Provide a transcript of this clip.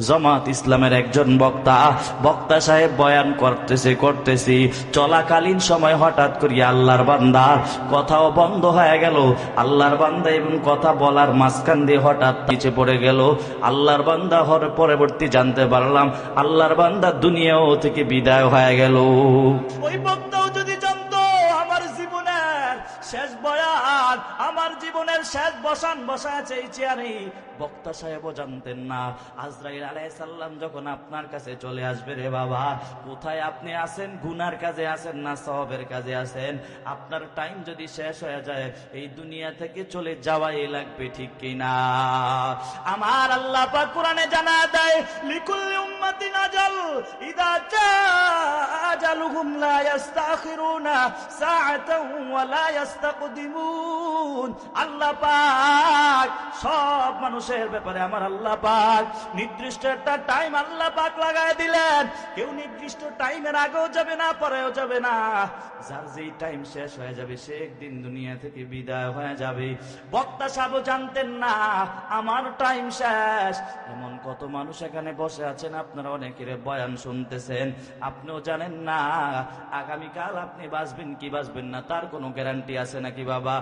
জামাত ইসলামের একজন বক্তা সাহেব বয়ান করতেছি চলাকালীন সময় হঠাৎ করিয়া আল্লাহর বান্দার কথাও বন্ধ হয়ে গেল। আল্লাহর বান্দা এবং কথা বলার মাঝখান দিয়ে হঠাৎ পিছে পড়ে গেল। আল্লাহর বান্দা পরবর্তী জানতে পারলাম আল্লাহর বান্দা দুনিয়াও থেকে বিদায় হয়ে গেল। ওই বক্তাও যদি জানতো আমার জীবনের শেষ বয়ান, আমার জীবনের শেষ বসাছে এই চেয়ারে, বক্তা সাহেবও জানতেন না আজরাইল আলাইহিস সালাম যখন আপনার কাছে চলে আসবে, রে বাবা কোথায় আপনি আছেন, গুনার কাজে আছেন না সওয়াবের কাজে আছেন, আপনার টাইম যদি শেষ হয়ে যায় এই দুনিয়া থেকে চলে যাওয়াই লাগবে, ঠিক কিনা? আমার আল্লাহ পাক কোরআনে জানা দেয় লিকুল্লি উম্মাতিন আজাল ইদা আজালুহুম লা ইস্তাখিরুনা সাআতান ওয়া লা ইস্তাকদিমুন। আল্লাহ পাক সব মানুষের ব্যাপারে আমার আল্লাহ পাক নির্দিষ্ট একটা টাইম আল্লাহ পাক লাগায় দিলেন। কেউ নির্দিষ্ট টাইমের আগেও যাবে না, পরেও যাবে না। যার যেই টাইম শেষ হয়ে যাবে সে একদিন দুনিয়া থেকে বিদায় হয়ে যাবে। বক্তা সাহেব জানতেন না আমার টাইম শেষ। এমন কত মানুষ এখানে বসে আছেন, আপনারা অনেকের বয়ান শুনতেছেন, আপনিও জানেন না আগামীকাল আপনি বাঁচবেন কি বাঁচবেন না তার কোনো গ্যারান্টি আছে নাকি বাবা?